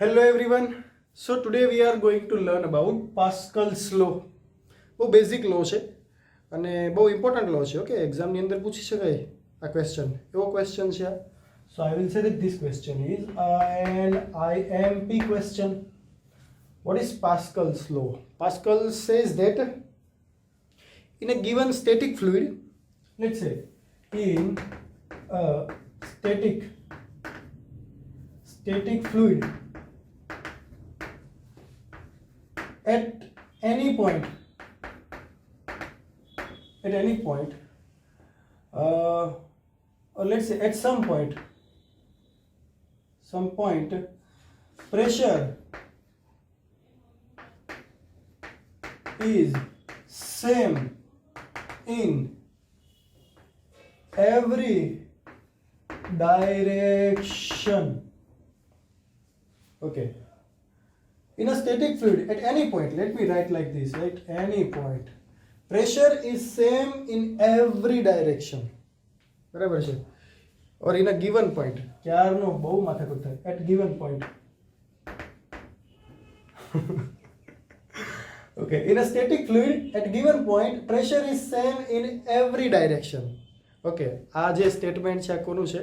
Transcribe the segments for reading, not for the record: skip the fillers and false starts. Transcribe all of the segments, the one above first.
Hello everyone. So today we are going to learn about Pascal's law. બહુ basic લો છે અને બહુ important લો છે. ઓકે, એક્ઝામની અંદર પૂછી શકાય આ ક્વેશ્ચન. એવો ક્વેશ્ચન છે આ. So I will say that this question is an IMP question. What is Pascal's law? Pascal says that in a given static fluid, let's say in a static fluid at any point or let's say at some point pressure is same in every direction. Okay, in a static fluid at any point, let me write like this, at any point pressure is same in every direction. બરાબર છે? or in a given point, ક્યારનો બહુ માથાકૂટ થાય, at given point. Okay, in a static fluid at given point pressure is same in every direction. Okay, આ જે statement છે આ કોનું છે?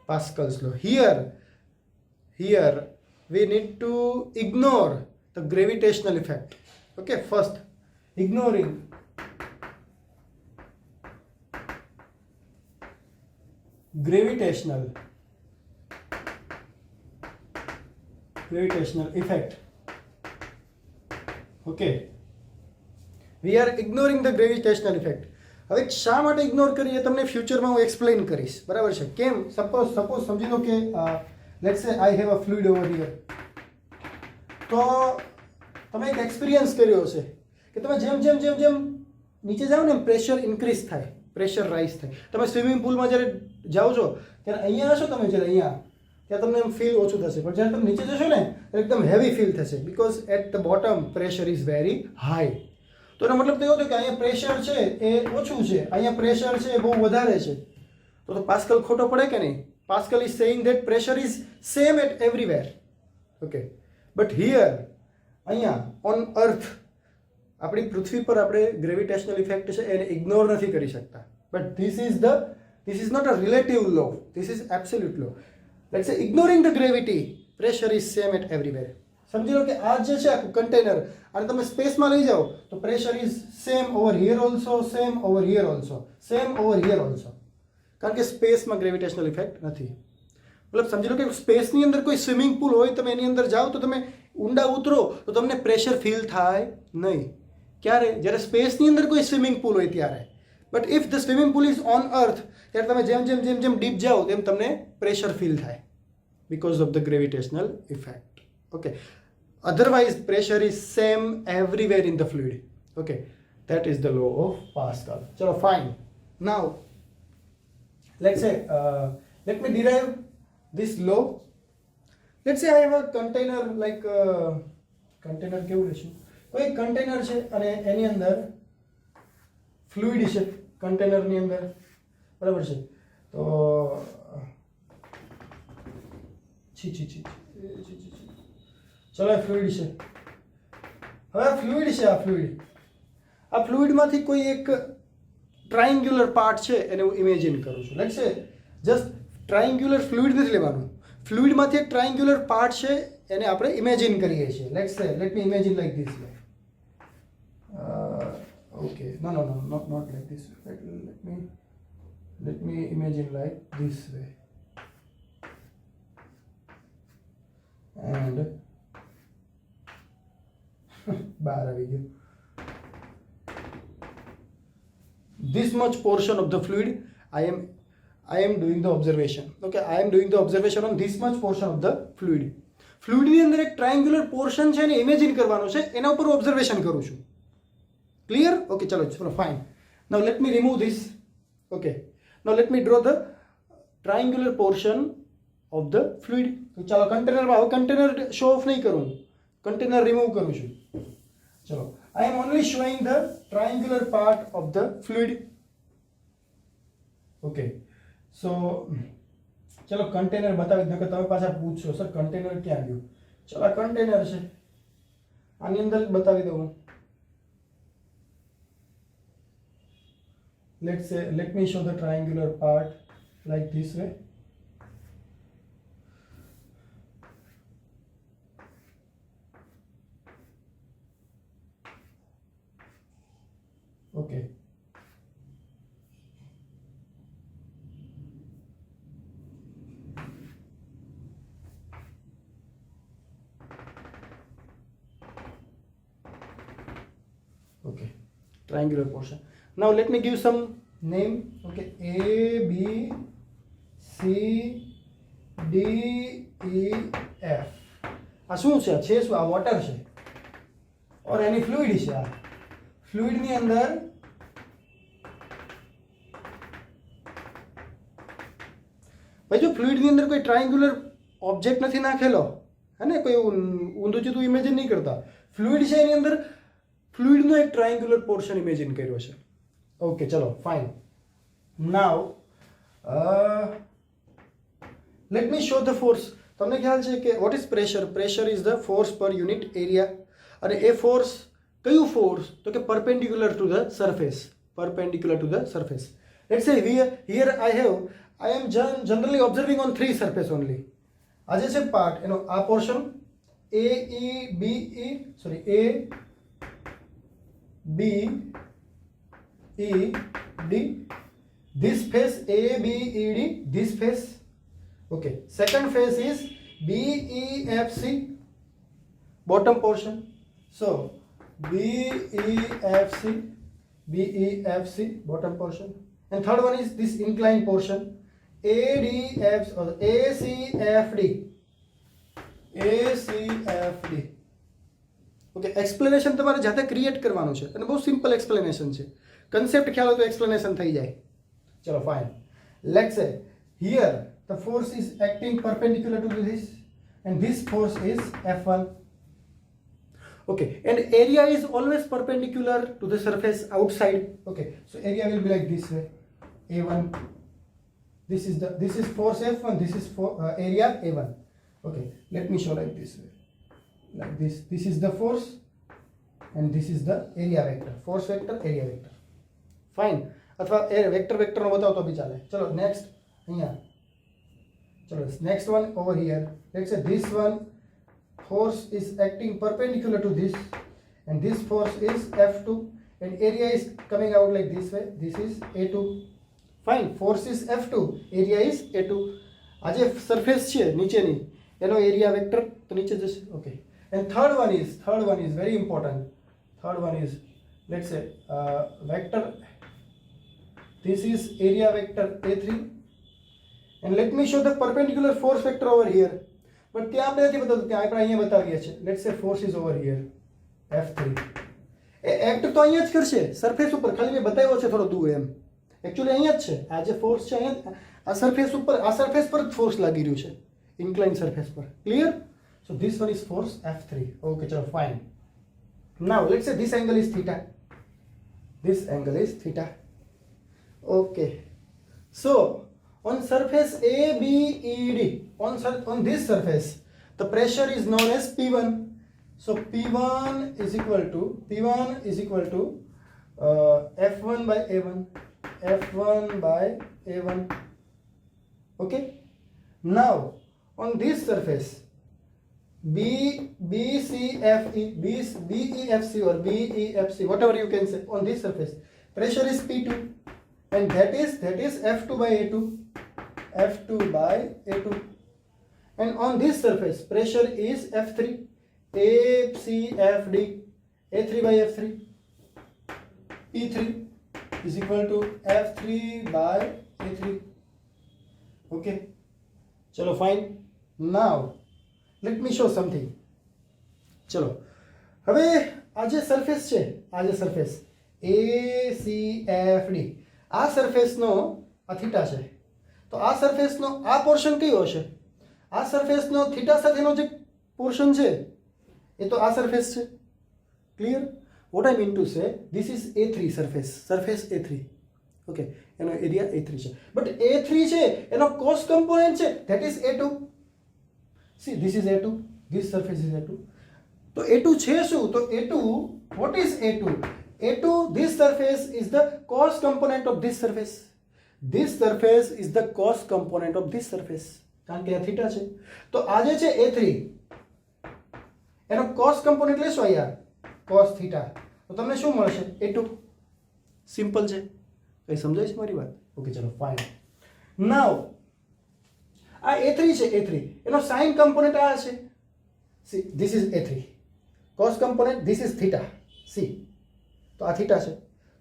પાસ્કલ્સ લો. Here we need to ignore the gravitational effect. Okay, first ignoring gravitational effect. Okay, we are ignoring the gravitational effect. હવે શા માટે ignore કરીએ તમને ફ્યુચરમાં હું એક્સપ્લેન કરીશ. બરાબર છે? કેમ? સપોઝ સમજી લો કે લેટ્સ સે I have a fluid over here. તો તમે એક એક્સપિરિયન્સ કર્યો હશે કે તમે જેમ નીચે જાઓ ને પ્રેશર ઇન્ક્રીઝ થાય, પ્રેશર રાઇઝ થાય. તમે સ્વિમિંગ પુલમાં જ્યારે જાઓ છો ત્યારે અહીંયા હશો તમે, જ્યારે અહીંયા ત્યાં તમને એમ ફીલ ઓછું થશે, પણ જ્યારે તમે નીચે જશો ને ત્યારે એકદમ હેવી ફીલ થશે, because at the bottom pressure is very high. તો એનો મતલબ તો એવો થયો કે અહીંયા પ્રેશર છે એ ઓછું છે, અહીંયા પ્રેશર છે એ બહુ વધારે છે. તો પાસ્કલ ખોટો પડે કે નહીં? Pascal is saying that pressure is same at everywhere. Okay, but here અહીંયા ઓન અર્થ, આપણી પૃથ્વી પર આપણે ગ્રેવિટેશનલ ઇફેક્ટ છે એને ઇગ્નોર નથી કરી શકતા. But this is not a relative law, this is absolute law. Let's say ignoring the gravity pressure is same at everywhere. સમજી લો કે આ જે છે આખું કન્ટેનર અને તમે સ્પેસમાં લઈ જાઓ તો pressure is same over here also, same over here also, same over here also. કારણ કે સ્પેસમાં ગ્રેવિટેશનલ ઇફેક્ટ નથી. મતલબ સમજી લો કે સ્પેસની અંદર કોઈ સ્વિમિંગ પુલ હોય, તમે એની અંદર જાઓ તો તમે ઊંડા ઉતરો તો તમને પ્રેશર ફીલ થાય નહીં. ક્યારે? જ્યારે સ્પેસની અંદર કોઈ સ્વિમિંગ પુલ હોય ત્યારે. But if the swimming pool is on અર્થ, ત્યારે તમે જેમ ડીપ જાઓ તેમ તમને પ્રેશર ફીલ થાય because of the gravitational effect. Okay, otherwise pressure is same everywhere in the fluid. Okay, that is the law of Pascal. Chalo, fine. Now let's say let me derive this law. Let's say I have a container, like container કેવું લેશું? કોઈ container છે અને એની અંદર fluid છે કન્ટેનરની અંદર. બરાબર છે? તો ચલો ફ્લુઇડ છે. હવે ફ્લુઇડ છે, આ ફ્લુઇડમાંથી કોઈ એક ટ્રાયંગ્યુલર પાર્ટ છે એને હું ઇમેજિન કરું છું. લેટ્સ સે જસ્ટ ટ્રાયંગ્યુલર ફ્લુઇડ નથી લેવાનું, ફ્લુઇડમાંથી એક ટ્રાયંગ્યુલર પાર્ટ છે એને આપણે ઇમેજિન કરીએ છીએ. લેટ્સ સે let me imagine like this way. Okay, no, not like this. Let me imagine like this way. And બહાર આવી ગયું. This much portion of the fluid I am doing the observation. Okay, I am doing the observation on this much portion of the fluid. ફ્લુઇડની અંદર એક triangular portion છે એને imagine કરવાનો છે, એના ઉપર ઓબ્ઝર્વેશન કરું છું. ક્લિયર? ઓકે, ચલો fine. Now let me remove this. Okay, now let me draw the triangular portion of the fluid. ચાલો કન્ટેનરમાં, હવે કન્ટેનર શો ઓફ નહીં કરું, કન્ટેનર રિમૂવ કરું છું. ચલો, I am only showing the triangular part of the fluid. Okay, so ચલો container બતાવી દો કે તમે પાછા પૂછશો સર કન્ટેનર ક્યાં ગયું. ચલો આ કન્ટેનર છે, આની અંદર બતાવી દઉં હું. let me show the triangular part like this way. Okay. Okay, triangular portion. Now let me give some name. Okay, A, B, C, D, E, F. આ શું છે? શું આ વોટર છે ઓર એની ફ્લુઇડ છે. આ ફ્લુઇડ ની અંદર ભાઈ જો ફ્લુઇડ ની અંદર કોઈ ટ્રાયંગ્યુલર ઓબ્જેક્ટ નથી નાખેલો હે ને, કોઈ ઊંધું ચીધું ઇમેજિન નહીં કરતા. ફ્લુઇડ છે એની અંદર ફ્લુઇડનો એક ટ્રાયંગ્યુલર પોર્શન ઇમેજિન કર્યો છે. ઓકે ચલો fine. Now let me show the force. તમને ખ્યાલ છે કે what is pressure? Pressure is the force પર યુનિટ એરિયા. અને એ ફોર્સ કયું ફોર્સ? તો કે perpendicular to the surface. Perpendicular to the surface. Let's સે here I am generally observing on three surface only. આ જે છે પાર્ટ એનો આ portion A B E D, this face A B E D, this face. Okay, second face is B E F C, bottom portion. So B E F C, bottom portion. And third one is this inclined portion A D F or A C F D. Okay, explanation તમારે જાતે create કરવાનું છે અને બહુ simple explanation છે. Concept ખ્યાલ હોય તો એક્સપ્લેનેશન થઈ જાય. ચલો ફાઇન. લેટ્સ સે here the force is acting perpendicular two this and this force is F1. Okay, and area is always perpendicular to the surface outside. Okay, so area will be like this way A1. This is force F1, this is area A1. Okay, let me show like this way. Like this. This is the force and this is the area vector. Force vector, area vector. Fine. अथवा vector vector no बताओ तो भी चले. चलो next यहाँ. चलो next one over here. Let's say this one force is acting perpendicular to this and this force is F2 and area is coming out like this way. This is A2. Fine. Force is F2, area is A2. આ જે surface છે નીચેની એનો area vector તો નીચે જશે. Okay, and third one is very important. Third one is, let's say vector, this is area vector A3 and let me show the perpendicular force vector over here. But ત્યાં આપણે નથી બતાવતું, ત્યાં આપણે અહીંયા બતાવીએ છીએ. let's say force is over here F3. A act તો અહીંયા જ કરશે સરફેસ ઉપર, ખાલી મેં બતાવ્યો છે થોડો દૂર એમ. એકચ્યુઅલી અહીંયા જ છે આ જે ફોર્સ છે, અહીંયા આ સરફેસ ઉપર, આ સરફેસ પર જ ફોર્સ લાગી રહ્યું છે, ઇન્ક્લાઇન સરફેસ પર. Clear? So this one is force F3. Okay, chalo fine. Now let's say this angle is theta. This angle is theta. Okay. So on surface ABED, on this surface, the pressure is known as P1. So P1 is equal to F1 by A1. F1 by A1. Okay. Now on this surface BEFC or BEFC, whatever you can say, on this surface pressure is P2 and that is F2 by A2. And on this surface pressure is F3, ACFD, A3 by F3. P3 is equal to F3 by A3. Okay, chalo fine. Now let me show something. ચલો હવે આ જે surface છે, આ જે surface ACFD, આ સરફેસનો આ theta છે, તો આ સરફેસનો આ પોર્શન કયો હશે? આ સરફેસનો થીટા સાથેનો જે પોર્શન છે એ તો આ સરફેસ છે. Clear? What I mean to say, this is A3 surface A3. Okay, એનો એરિયા A3 છે, બટ A3 છે એનો કોસ કમ્પોનન્ટ છે, that is A2. See, this is A2, This surface is A2. તો A2 છે શું? તો A2, what is A2? A2, this surface is the cos component of this surface. This surface is the cos component of this surface. કારણ કે આ theta છે. તો આ જે છે A3 એનો cos component લેશો અહીંયા cos થીટા. તો તમને શું મળશે? A2. સિમ્પલ છે. કઈ સમજાય છે મારી વાત? ઓકે ચલો ફાઇન. નાઉ આ A3 છે, A3 એનો sin component આ છે. See, this is A3. Cos component, this is theta. See. તો આ થીટા છે.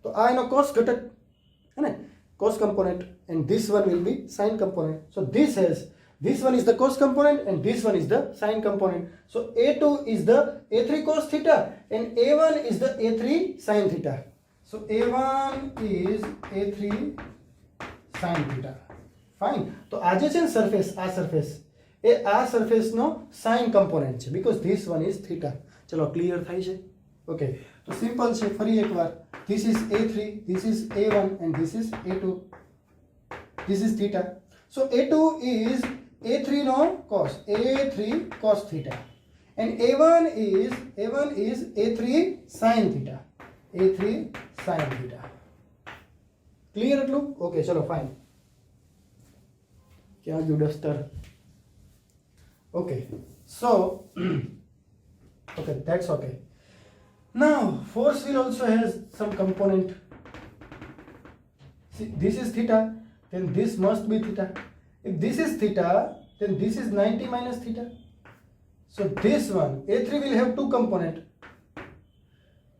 તો આ એનો cos ઘટક હે ને? Cos component, and this one will be sin component. So this one is the cos component and this one is the sin component. So A2 is the A3 cos theta and A1 is the A3 sin theta. So A1 is A3 sin theta. Fine. તો આ જે છે ને surface, આ surface એ આ સરફેસનો sin component છે because this one is theta. ચલો clear થાય છે? ઓકે તો સિમ્પલ છે. ફરી એકવાર, this is A3, this is A1 and this is A2. This is theta. So A2 is A3 no cos, A3 cos theta, and A1 is A3 sin theta, A3 sin theta. Clear એટલું? Okay ચલો fine. ક્યાં ગયું duster? Okay, so okay, that's okay. Now force will also has some component. See, this is theta, then this must be theta. If this is theta, then this is 90 minus theta. So this one, A3 will have two component.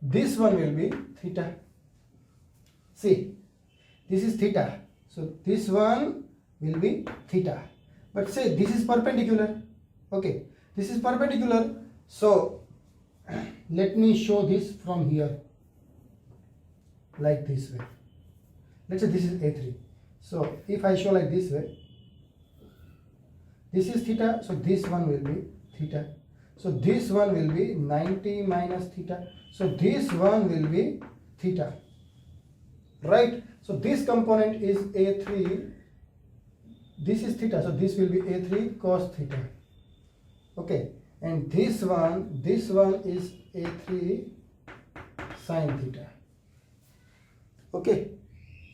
This one will be theta. See, this is theta. So this one will be theta. But say this is perpendicular. Okay, this is perpendicular. So let me show this from here like this way. Let's say this is A3. So if I show like this way, this is theta, so this one will be theta. So this one will be 90 minus theta. So this one will be theta. Right? So this component is A3. This is theta, so this will be A3 cos theta. Okay. And this one is A3 sin theta. Okay,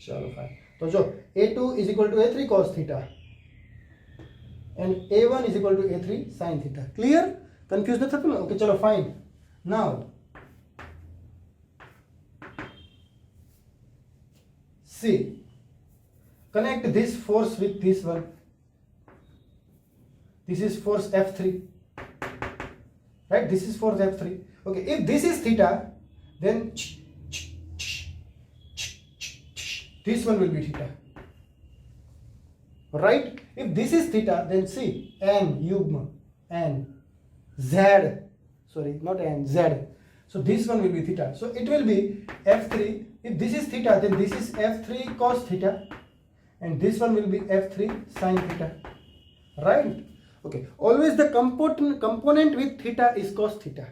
चलो fine. तो जो A2 is equal to A3 cos theta and A1 is equal to A3 sin theta. Clear? Confused नहीं था? Okay, चलो fine. Now see, connect this force with this one. This is force F3. Right, this is force F3. Okay, if this is theta, then this one will be theta. Right? If this is theta, then see N yugma N Z. Sorry, not N Z. So this one will be theta. So it will be F3. If this is theta, then this is F3 cos theta, and this one will be F3 sin theta. Right? Okay, always the component with theta is cos theta.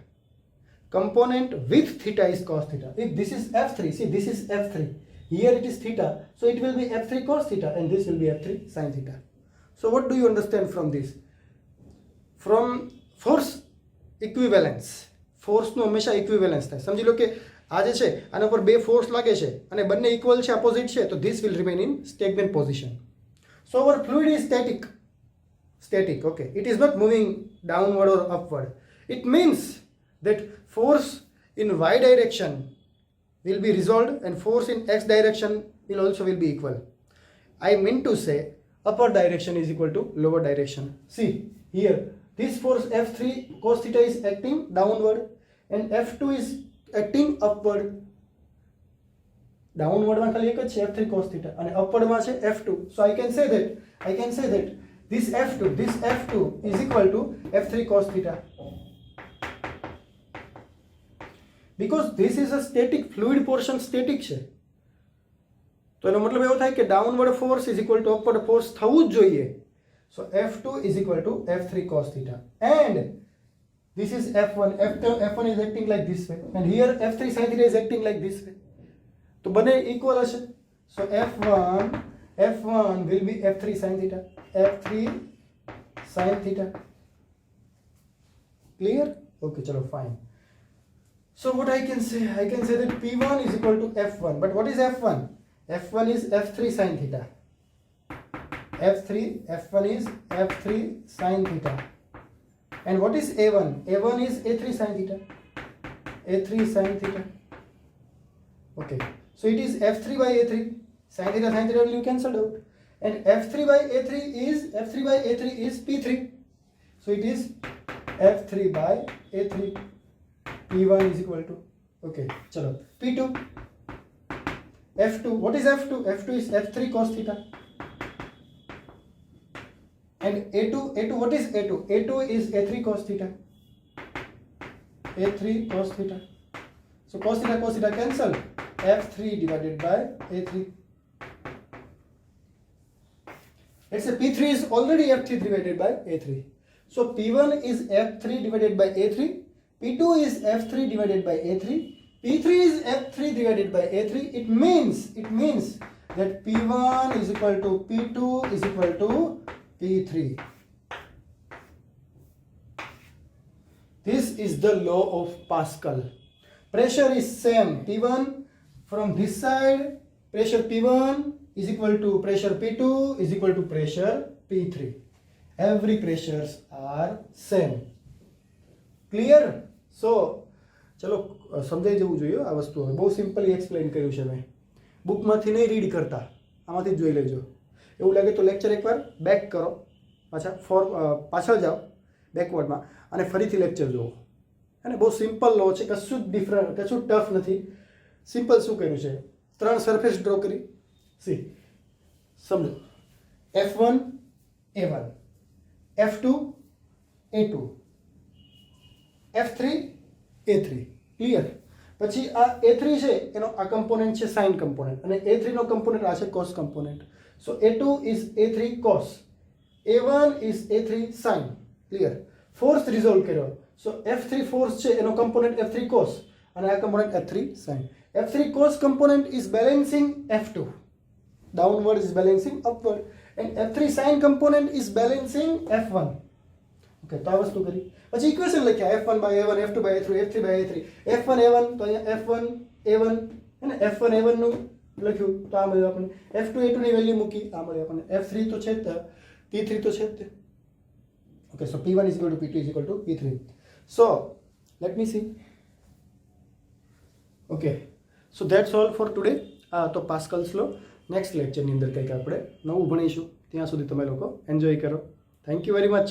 Component with theta is cos theta. If this is F3, see this is F3. Here it is theta, so it will be F3 cos theta and this will be F3 sin theta. So what do you understand from this? From force equivalence. Force નો હંમેશા equivalence થાય. સમજી લો કે આ જે છે આના પર બે ફોર્સ લાગે છે અને બંને ઇક્વલ છે, opposite છે, તો this will remain in stagnant position. So our fluid is static. Static, okay. It is not moving downward or upward. It means that force in y direction will be resolved and force in x direction will also be equal. I mean to say upper direction is equal to lower direction. See here, this force F3 cos theta is acting downward and F2 is acting upward. Downward માં ખાલી એક જ છે F3 cos theta અને upward માં છે F2. So I can say that this F2 is equal to F3 cos theta. Because this is a static, fluid portion static છે. તો એનો મતલબ એવો થાય કે downward force is equal to upward force થવું જ જોઈએ. So F2 is equal to F3 cos theta. And this is F1. F1 is acting like this way. And here F3 sin theta is acting like this way. તો બંને equal હશે. So F1 will be F3 sin theta. F3 sin theta. Clear? Okay, chalo, fine. So what I can say? I can say that P1 is equal to F1. But what is F1? F1 is F3 sin theta. F1 is F3 sin theta. And what is A1? A1 is A3 sin theta. A3 sin theta. Okay. So it is F3 by A3. Sin theta will you cancelled out. And F3 by A3 is P3. So it is F3 by A3. P1 is equal to, okay, chalo. P2, F2, what is F2? F2 is F3 cos theta. And A2, what is A2? A2 is A3 cos theta. A3 cos theta. So cos theta cancel. F3 divided by A3. Let's say P3 is already F3 divided by A3. So P1 is F3 divided by A3. P2 is F3 divided by A3. P3 is F3 divided by A3. It means that P1 is equal to P2 is equal to P3. This is the law of Pascal. Pressure is same. P1 from this side, pressure P1 is equal to pressure P2 is equal to pressure P3. Every pressures are same. Clear? So, ચલો સમજાઈ જવું જોઈએ આ વસ્તુ. હવે બહુ simply explain કર્યું છે મેં. બુકમાંથી નહીં રીડ કરતા, આમાંથી જ જોઈ લેજો. એવું લાગે તો લેક્ચર એકવાર બેક કરો, પાછળ જાઓ બેકવર્ડમાં અને ફરીથી લેક્ચર જુઓ. અને બહુ સિમ્પલ લો છે, કશું જ ડિફરન્ટ, કશું ટફ નથી. સિમ્પલ શું કર્યું છે? 3 સરફેસ ડ્રો કરી. સી સમજો. F1 A1, F2 A2, F3 A3. Clear? પછી આ A3 છે એનો આ કમ્પોનન્ટ છે સાઇન કમ્પોનન્ટ અને A3 નો કમ્પોનન્ટ આ છે cos component. So A2 is A3 cos, A1 is A3 sin. Clear? Force resolve કર્યો. સો F3 ફોર્સ છે એનો કમ્પોનન્ટ F3 cos અને આ component F3 sin. F3 cos component is balancing F2. Downward is balancing upward. And F3 sin component is balancing F1. Okay, તો આ વસ્તુ કરી. પછી ઇક્વેશન લખ્યા F1 by A1, F2 by A3, F3 by A3. F1 A1 તો અહીંયા F1 A1 અને F1 A1 નું લખ્યું તો આ મળ્યું આપણને. F2 A2 ની વેલ્યુ મૂકી આ મળ્યું આપણને. F3 તો છે જ, P3 તો છે જ. Okay, so P1 is equal to P2 is equal to P3. So let me see. Okay, so that's all for today. તો પાસ્કલ્સ લો નેક્સ્ટ લેક્ચરની અંદર કંઈક આપણે નવું ભણીશું. ત્યાં સુધી તમે લોકો એન્જોય કરો. Thank you very much.